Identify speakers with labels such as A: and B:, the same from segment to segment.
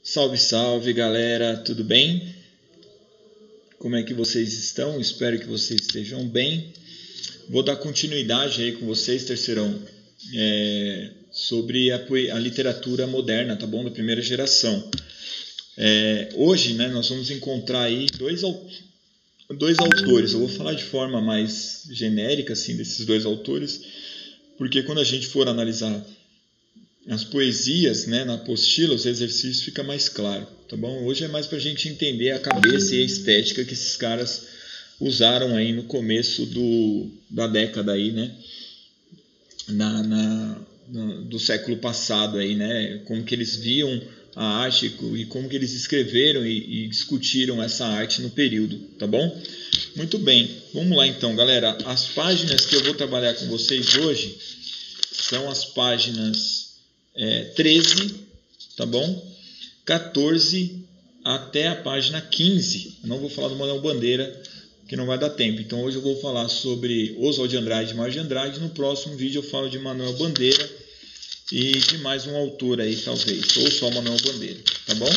A: Salve, salve galera, tudo bem? Como é que vocês estão? Espero que vocês estejam bem. Vou dar continuidade aí com vocês, terceirão, sobre a literatura moderna, tá bom? Da primeira geração. Hoje, né, nós vamos encontrar aí dois autores. Eu vou falar de forma mais genérica assim, desses dois autores, porque quando a gente for analisar as poesias, né, na apostila, os exercícios fica mais claro, tá bom? Hoje é mais para a gente entender a cabeça e a estética que esses caras usaram aí no começo da década aí, né, do século passado aí, né, como que eles viam a arte e como que eles escreveram e discutiram essa arte no período, tá bom? Muito bem, vamos lá então, galera. As páginas que eu vou trabalhar com vocês hoje são as páginas 13, tá bom? 14 até a página 15. Eu não vou falar do Manuel Bandeira, que não vai dar tempo. Então hoje eu vou falar sobre Oswald de Andrade e Mário de Andrade. No próximo vídeo eu falo de Manuel Bandeira e de mais um autor aí, talvez, ou só Manuel Bandeira, tá bom?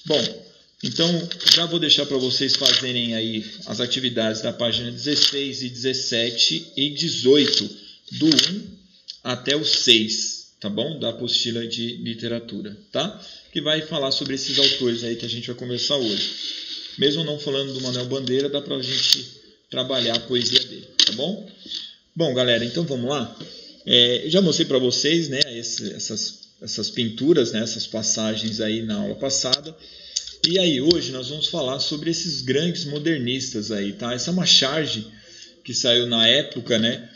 A: Bom, então já vou deixar para vocês fazerem aí as atividades da página 16 e 17 e 18, do 1 até o 6. Tá bom? Da apostila de literatura, tá? Que vai falar sobre esses autores aí que a gente vai conversar hoje. Mesmo não falando do Manuel Bandeira, dá pra gente trabalhar a poesia dele, tá bom? Bom, galera, então vamos lá. Eu já mostrei para vocês, né, essas pinturas, né, essas passagens aí na aula passada. E aí hoje nós vamos falar sobre esses grandes modernistas aí, tá? Essa é uma charge que saiu na época, né?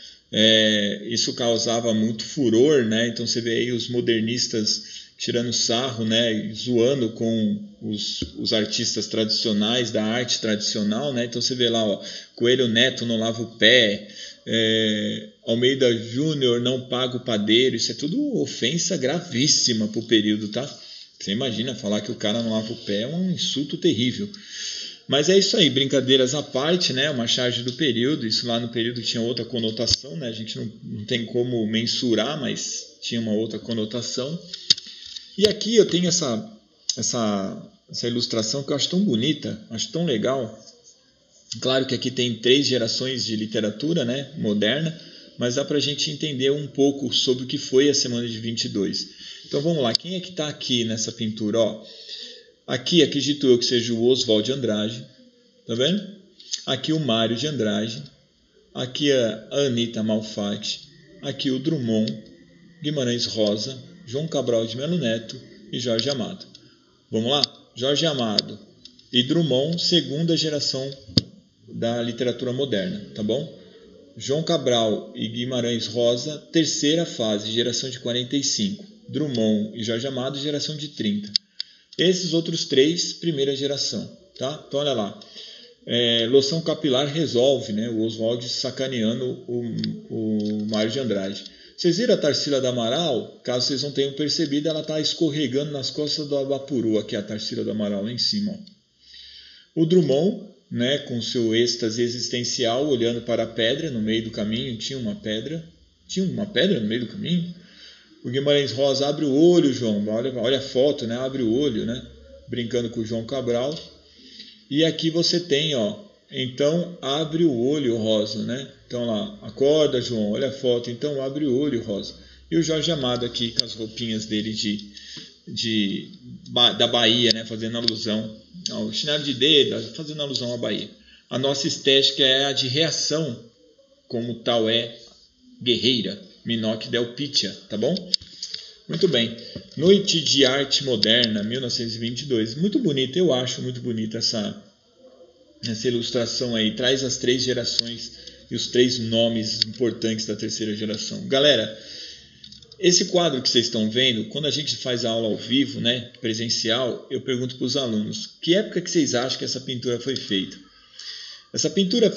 A: Isso causava muito furor, né? Então você vê aí os modernistas tirando sarro, né? Zoando com os artistas tradicionais da arte tradicional, né? Então você vê lá, ó, Coelho Neto não lava o pé, Almeida Júnior não paga o padeiro. Isso é tudo ofensa gravíssima para o período, tá? Você imagina falar que o cara não lava o pé, é um insulto terrível. Mas é isso aí, brincadeiras à parte, né? Uma charge do período. Isso lá no período tinha outra conotação, né? A gente não tem como mensurar, mas tinha uma outra conotação. E aqui eu tenho essa ilustração que eu acho tão bonita, acho tão legal. Claro que aqui tem 3 gerações de literatura, né? Moderna, mas dá para a gente entender um pouco sobre o que foi a semana de 22. Então vamos lá, quem é que está aqui nessa pintura? Ó, aqui acredito eu que seja o Oswald de Andrade, tá vendo? Aqui o Mário de Andrade, aqui a Anita Malfatti, aqui o Drummond, Guimarães Rosa, João Cabral de Melo Neto e Jorge Amado. Vamos lá? Jorge Amado e Drummond, segunda geração da literatura moderna, tá bom? João Cabral e Guimarães Rosa, terceira fase, geração de 45. Drummond e Jorge Amado, geração de 30. Esses outros 3, primeira geração, tá? Então olha lá, loção capilar resolve, né? O Oswald sacaneando o Mário de Andrade. Vocês viram a Tarsila do Amaral? Caso vocês não tenham percebido, ela está escorregando nas costas do Abapuru, aqui a Tarsila do Amaral lá em cima. Ó. O Drummond, né, com seu êxtase existencial, olhando para a pedra no meio do caminho, tinha uma pedra no meio do caminho. O Guimarães Rosa abre o olho, João, olha a foto, né? Abre o olho, né? Brincando com o João Cabral. E aqui você tem, ó, então abre o olho, Rosa, né? Então lá, acorda, João, olha a foto, então abre o olho, Rosa. E o Jorge Amado aqui com as roupinhas dele da Bahia, né? Fazendo alusão ao chinelo de dedo, fazendo alusão à Bahia. A nossa estética é a de reação, como tal é guerreira. Minoc del Pitia, tá bom? Muito bem. Noite de Arte Moderna, 1922. Muito bonita, eu acho muito bonita essa ilustração aí. Traz as 3 gerações e os 3 nomes importantes da terceira geração. Galera, esse quadro que vocês estão vendo, quando a gente faz a aula ao vivo, né, presencial, eu pergunto para os alunos, que época que vocês acham que essa pintura foi feita? Essa pintura,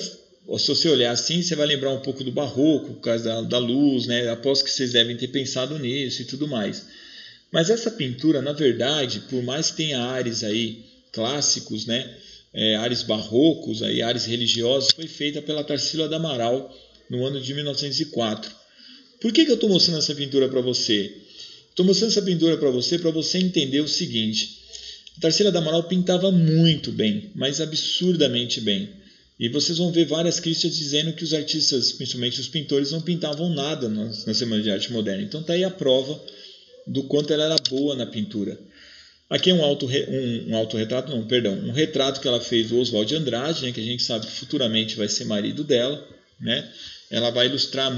A: se você olhar assim, você vai lembrar um pouco do barroco, por causa da luz, né? Aposto que vocês devem ter pensado nisso e tudo mais. Mas essa pintura, na verdade, por mais que tenha ares aí clássicos, né? Ares barrocos, aí, ares religiosos, foi feita pela Tarsila do Amaral no ano de 1904. Por que eu estou mostrando essa pintura para você? Estou mostrando essa pintura para você entender o seguinte. A Tarsila do Amaral pintava muito bem, mas absurdamente bem. E vocês vão ver várias críticas dizendo que os artistas, principalmente os pintores, não pintavam nada na Semana de Arte Moderna. Então está aí a prova do quanto ela era boa na pintura. Aqui é um retrato que ela fez do Oswald de Andrade, né, que a gente sabe que futuramente vai ser marido dela, né? Ela vai ilustrar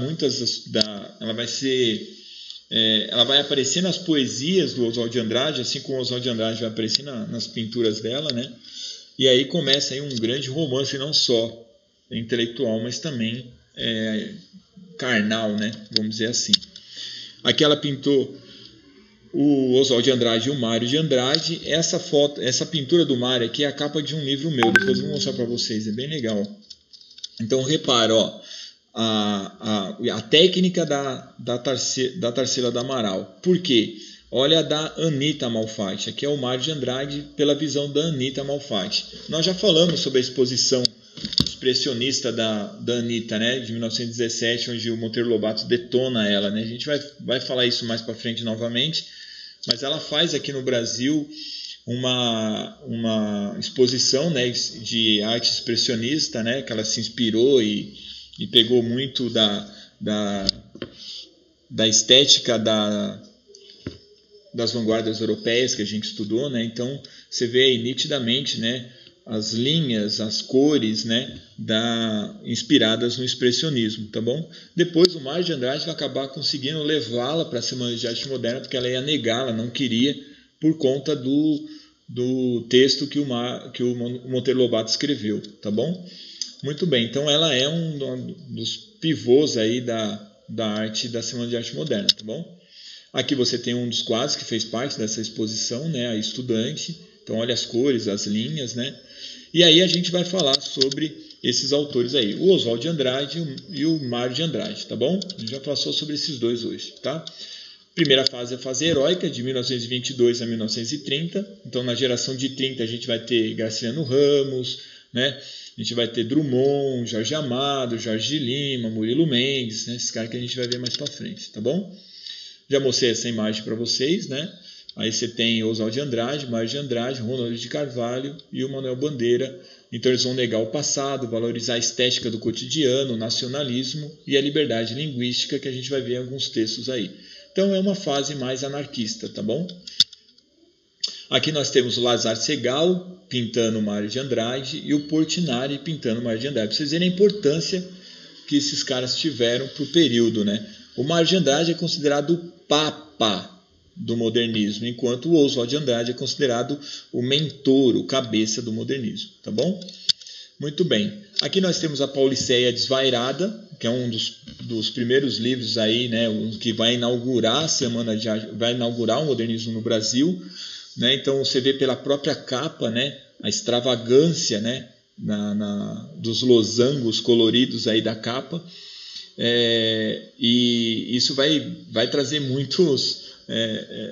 A: ela vai aparecer nas poesias do Oswald de Andrade, assim como o Oswald de Andrade vai aparecer nas pinturas dela, né? E aí começa aí um grande romance, não só intelectual, mas também carnal, né? Vamos dizer assim. Aqui ela pintou o Oswald de Andrade e o Mário de Andrade. Essa pintura do Mário aqui é a capa de um livro meu, depois eu vou mostrar para vocês, é bem legal. Então repara, ó, a técnica da Tarsila do Amaral. Por quê? Olha a da Anita Malfatti. Aqui é o Mário de Andrade pela visão da Anita Malfatti. Nós já falamos sobre a exposição expressionista da Anita, né, de 1917, onde o Monteiro Lobato detona ela, né? A gente vai falar isso mais para frente novamente, mas ela faz aqui no Brasil uma exposição, né, de arte expressionista, né, que ela se inspirou e pegou muito da estética das vanguardas europeias que a gente estudou, né? Então você vê aí nitidamente, né, as linhas, as cores, né, inspiradas no expressionismo, tá bom? Depois o Mário de Andrade vai acabar conseguindo levá-la para a Semana de Arte Moderna, porque ela ia negá-la, não queria, por conta do texto que o Monteiro Lobato escreveu, tá bom? Muito bem, então ela é um dos pivôs aí da arte da Semana de Arte Moderna, tá bom? Aqui você tem um dos quadros que fez parte dessa exposição, né, a Estudante. Então olha as cores, as linhas, né? E aí a gente vai falar sobre esses autores aí, o Oswald de Andrade e o Mário de Andrade, tá bom? A gente já passou sobre esses dois hoje, tá? Primeira fase é a fase heróica, de 1922 a 1930. Então na geração de 30 a gente vai ter Graciliano Ramos, né? A gente vai ter Drummond, Jorge Amado, Jorge de Lima, Murilo Mendes, né? Esses caras que a gente vai ver mais para frente, tá bom? Já mostrei essa imagem para vocês, né? Aí você tem Oswald de Andrade, Mário de Andrade, Ronald de Carvalho e o Manuel Bandeira. Então eles vão negar o passado, valorizar a estética do cotidiano, o nacionalismo e a liberdade linguística, que a gente vai ver em alguns textos aí. Então é uma fase mais anarquista, tá bom? Aqui nós temos o Lazar Segal pintando Mário de Andrade e o Portinari pintando Mário de Andrade. Para vocês verem a importância que esses caras tiveram para o período, né? O Mário de Andrade é considerado o papa do modernismo, enquanto o Oswald de Andrade é considerado o mentor, o cabeça do modernismo, tá bom? Muito bem. Aqui nós temos a Pauliceia Desvairada, que é um dos primeiros livros aí, né, que vai inaugurar a Semana de Arte, vai inaugurar o modernismo no Brasil, né? Então você vê pela própria capa, né, a extravagância, né, dos losangos coloridos aí da capa. E isso vai trazer muitos...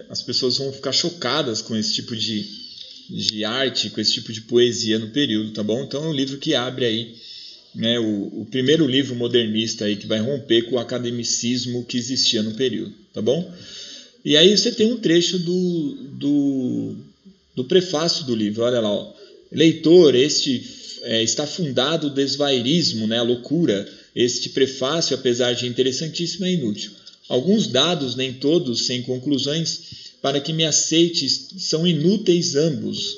A: as pessoas vão ficar chocadas com esse tipo de arte, com esse tipo de poesia no período, tá bom? Então é um livro que abre aí, né, o primeiro livro modernista aí que vai romper com o academicismo que existia no período, tá bom? E aí você tem um trecho do prefácio do livro, olha lá, ó. Leitor, está fundado o desvairismo, né, a loucura. Este prefácio, apesar de interessantíssimo, é inútil. Alguns dados, nem todos, sem conclusões, para que me aceite, são inúteis ambos.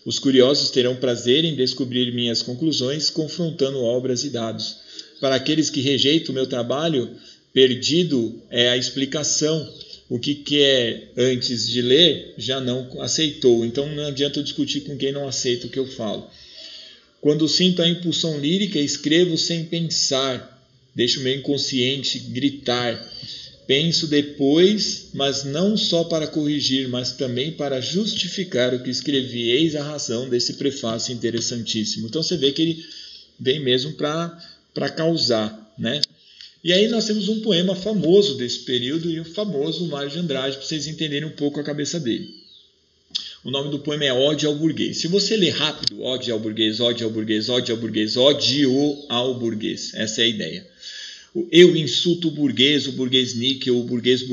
A: Os curiosos terão prazer em descobrir minhas conclusões, confrontando obras e dados. Para aqueles que rejeitam o meu trabalho, perdido é a explicação. O que quer antes de ler, já não aceitou. Então não adianta eu discutir com quem não aceita o que eu falo. Quando sinto a impulsão lírica, escrevo sem pensar. Deixo o meu inconsciente gritar. Penso depois, mas não só para corrigir, mas também para justificar o que escrevi. Eis a razão desse prefácio interessantíssimo. Então você vê que ele vem mesmo para causar, né? E aí nós temos um poema famoso desse período e o famoso Mário de Andrade, para vocês entenderem um pouco a cabeça dele. O nome do poema é Ódio ao Burguês. Se você ler rápido, ódio ao burguês, ódio ao burguês, ódio ao burguês, ódio ao burguês. Essa é a ideia. Eu insulto o burguês níquel, o burguês,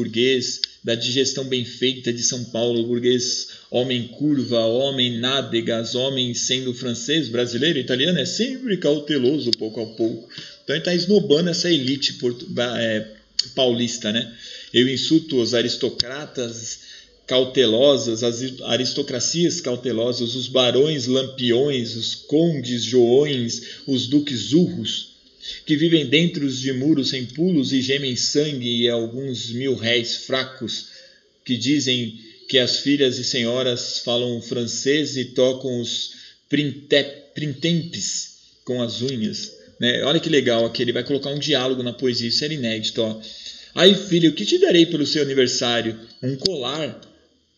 A: da digestão bem feita de São Paulo, burguês, homem curva, homem nádegas, homem sendo francês, brasileiro, italiano, é sempre cauteloso pouco a pouco. Então ele está esnobando essa elite paulista, né? Eu insulto os aristocratas cautelosas, as aristocracias cautelosas, os barões lampiões, os condes joões, os duques urros, que vivem dentro de muros sem pulos e gemem sangue e alguns mil réis fracos, que dizem que as filhas e senhoras falam francês e tocam os printempes com as unhas. Né? Olha que legal aqui, ele vai colocar um diálogo na poesia, isso era inédito. Ó. Aí, filho, o que te darei pelo seu aniversário? Um colar,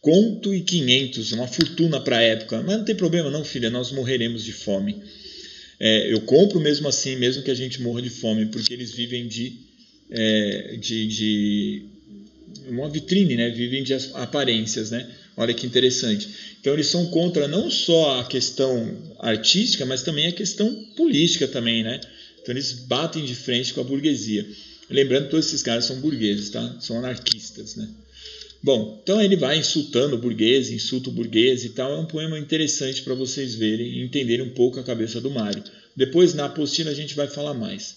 A: conto e 500, uma fortuna para a época. Mas não tem problema não, filha, nós morreremos de fome. Eu compro mesmo assim, mesmo que a gente morra de fome, porque eles vivem de uma vitrine, né? Vivem de aparências, né? Olha que interessante. Então eles são contra não só a questão artística, mas também a questão política também, né? Então eles batem de frente com a burguesia. Lembrando que todos esses caras são burgueses, tá? São anarquistas, né? Bom, então ele vai insultando o burguês, insulta o burguês e tal. É um poema interessante para vocês verem e entenderem um pouco a cabeça do Mário. Depois, na apostila, a gente vai falar mais.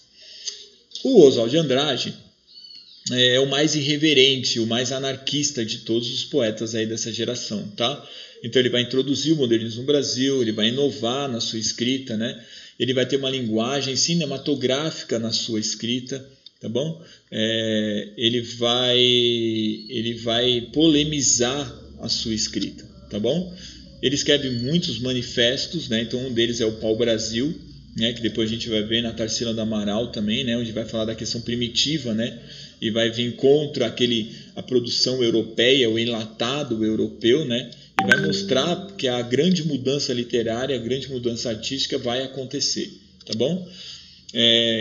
A: O Oswald de Andrade é o mais irreverente, o mais anarquista de todos os poetas aí dessa geração, tá? Então ele vai introduzir o modernismo no Brasil, ele vai inovar na sua escrita, né? Ele vai ter uma linguagem cinematográfica na sua escrita, tá bom? Ele vai polemizar a sua escrita, tá bom? Ele escreve muitos manifestos, né? Então um deles é o Pau-Brasil, né? Que depois a gente vai ver na Tarsila do Amaral também, né? Onde vai falar da questão primitiva, né? E vai vir contra a produção europeia, o enlatado europeu, né? E vai mostrar que a grande mudança literária, a grande mudança artística vai acontecer, tá bom?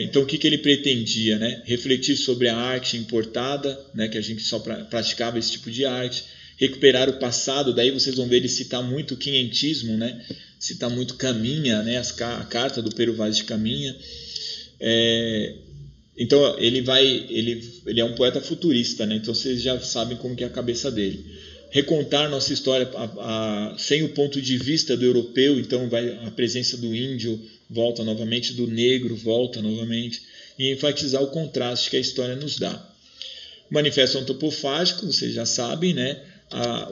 A: Então o que ele pretendia, né? Refletir sobre a arte importada, né? Que a gente só praticava esse tipo de arte, recuperar o passado. Daí vocês vão ver ele citar muito o quinhentismo, né? Citar muito Caminha, né? A carta do Pero Vaz de Caminha. Então ele é um poeta futurista, né? Então vocês já sabem como que é a cabeça dele. Recontar nossa história sem o ponto de vista do europeu, então a presença do índio volta novamente, do negro volta novamente, e enfatizar o contraste que a história nos dá. O Manifesto Antropofágico, vocês já sabem, né?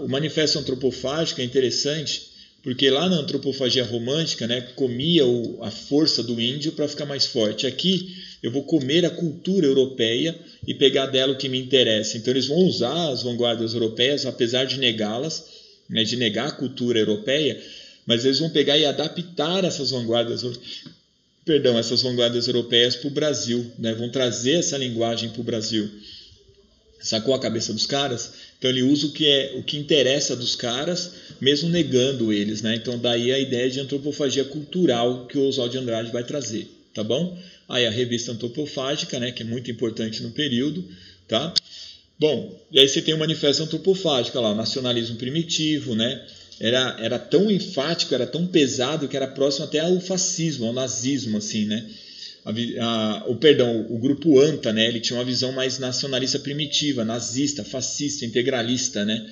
A: O Manifesto Antropofágico é interessante porque lá na antropofagia romântica, né, comia a força do índio para ficar mais forte. Aqui eu vou comer a cultura europeia e pegar dela o que me interessa. Então eles vão usar as vanguardas europeias, apesar de negá-las, né, de negar a cultura europeia, mas eles vão pegar e adaptar essas vanguardas europeias para o Brasil, né, vão trazer essa linguagem para o Brasil. Sacou a cabeça dos caras? Então ele usa o que interessa dos caras, mesmo negando eles, né? Então daí a ideia de antropofagia cultural que o Oswald de Andrade vai trazer, tá bom? Aí a revista antropofágica, né, que é muito importante no período, tá? Bom, e aí você tem o Manifesto Antropofágico lá, o nacionalismo primitivo, né? Era tão enfático, era tão pesado que era próximo até ao fascismo, ao nazismo, assim, né? O grupo ANTA, né, ele tinha uma visão mais nacionalista primitiva, nazista, fascista, integralista, né,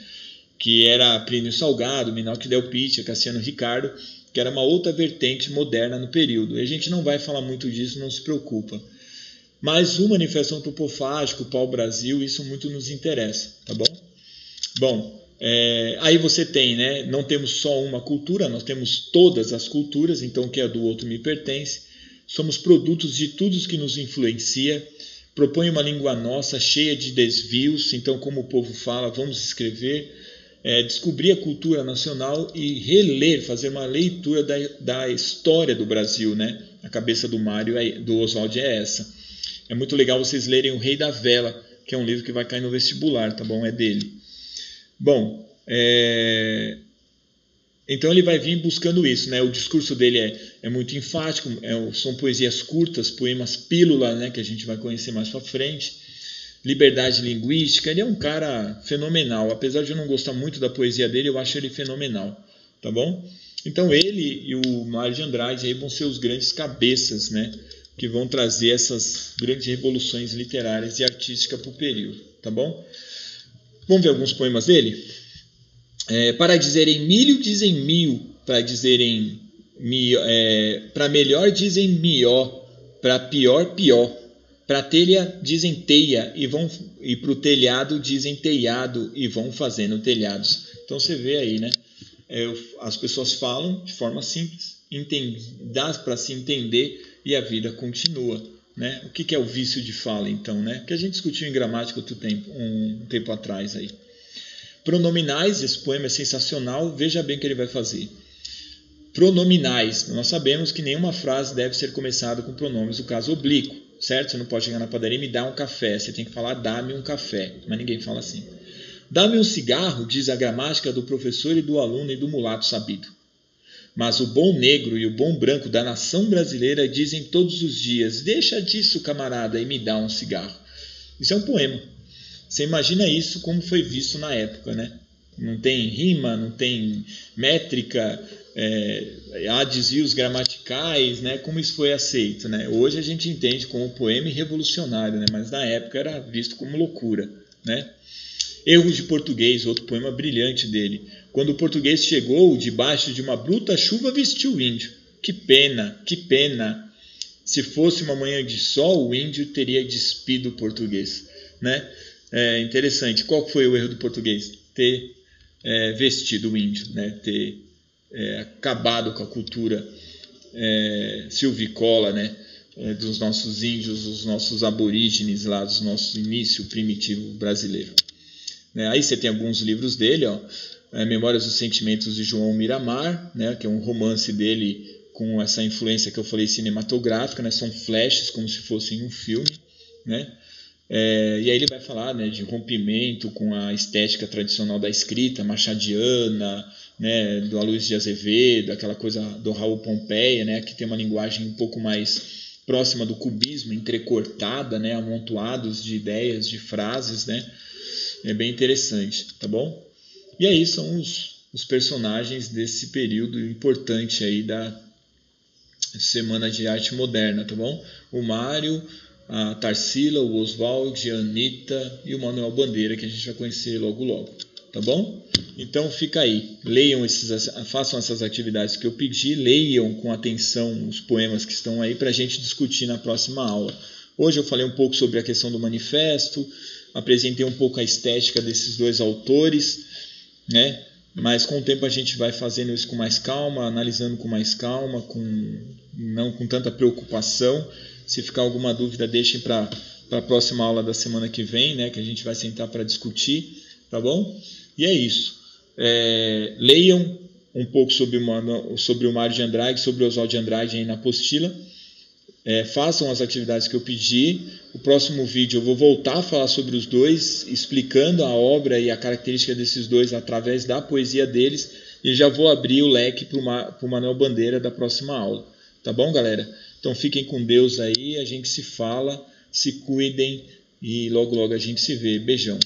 A: que era Plínio Salgado, Minalque Del Pitta, Cassiano Ricardo, que era uma outra vertente moderna no período. E a gente não vai falar muito disso, não se preocupa. Mas o Manifesto Antropofágico, o Pau-Brasil, isso muito nos interessa, tá bom? Bom, aí você tem, né, não temos só uma cultura, nós temos todas as culturas, então o que é do outro me pertence. Somos produtos de tudo que nos influencia, propõe uma língua nossa cheia de desvios, então como o povo fala, vamos escrever, descobrir a cultura nacional e reler, fazer uma leitura da história do Brasil, né? A cabeça do Mário, do Oswald é essa. É muito legal vocês lerem O Rei da Vela, que é um livro que vai cair no vestibular, tá bom? É dele. Bom, então ele vai vir buscando isso, né? O discurso dele é muito enfático, são poesias curtas, poemas pílula, né? Que a gente vai conhecer mais para frente. Liberdade linguística, ele é um cara fenomenal. Apesar de eu não gostar muito da poesia dele, eu acho ele fenomenal, tá bom? Então ele e o Mário de Andrade aí vão ser os grandes cabeças, né? Que vão trazer essas grandes revoluções literárias e artísticas para o período, tá bom? Vamos ver alguns poemas dele? Para dizerem milho, dizem mil. Para dizerem para melhor, dizem mió. Para pior, pior. Para telha, dizem teia. E para o telhado, dizem telhado. E vão fazendo telhados. Então você vê aí, né? As pessoas falam de forma simples, dá para se entender e a vida continua, né? O que é o vício de fala, então, né? Que a gente discutiu em gramática um tempo atrás aí. Pronominais, esse poema é sensacional, veja bem o que ele vai fazer. Pronominais, nós sabemos que nenhuma frase deve ser começada com pronomes do caso oblíquo, certo? Você não pode chegar na padaria e me dar um café, você tem que falar dá-me um café, mas ninguém fala assim. Dá-me um cigarro, diz a gramática do professor e do aluno e do mulato sabido. Mas o bom negro e o bom branco da nação brasileira dizem todos os dias: deixa disso, camarada, e me dá um cigarro. Isso é um poema. Você imagina isso como foi visto na época, né? Não tem rima, não tem métrica, há desvios gramaticais, né? Como isso foi aceito, né? Hoje a gente entende como poema revolucionário, né? Mas na época era visto como loucura, né? Erros de português, outro poema brilhante dele. Quando o português chegou, debaixo de uma bruta chuva vestiu o índio. Que pena, que pena. Se fosse uma manhã de sol, o índio teria despido o português. Né? Interessante. Qual foi o erro do português? Ter vestido o índio, né? Ter acabado com a cultura silvícola, né? Dos nossos índios, dos nossos aborígenes lá, do nosso início primitivo brasileiro. Aí você tem alguns livros dele, ó, Memórias dos Sentimentos de João Miramar, né, que é um romance dele com essa influência que eu falei cinematográfica, né, são flashes como se fossem um filme, né, e aí ele vai falar, né, de rompimento com a estética tradicional da escrita machadiana, né, do Aloysio de Azevedo, aquela coisa do Raul Pompeia, né, que tem uma linguagem um pouco mais próxima do cubismo, entrecortada, né, amontoados de ideias, de frases, né. É bem interessante, tá bom? E aí são os personagens desse período importante aí da Semana de Arte Moderna, tá bom? O Mário, a Tarsila, o Oswald, a Anitta e o Manuel Bandeira, que a gente vai conhecer logo logo, tá bom? Então fica aí, façam essas atividades que eu pedi, leiam com atenção os poemas que estão aí para a gente discutir na próxima aula. Hoje eu falei um pouco sobre a questão do manifesto, apresentei um pouco a estética desses dois autores, né? Mas com o tempo a gente vai fazendo isso com mais calma, analisando com mais calma, não com tanta preocupação. Se ficar alguma dúvida, deixem para a próxima aula da semana que vem, né? Que a gente vai sentar para discutir, tá bom? E é isso. Leiam um pouco sobre o Mário de Andrade, sobre o Oswald de Andrade aí na apostila. Façam as atividades que eu pedi. O próximo vídeo eu vou voltar a falar sobre os dois, explicando a obra e a característica desses dois através da poesia deles, e já vou abrir o leque para o Manuel Bandeira da próxima aula. Tá bom, galera? Então fiquem com Deus aí, a gente se fala, se cuidem e logo logo a gente se vê. Beijão.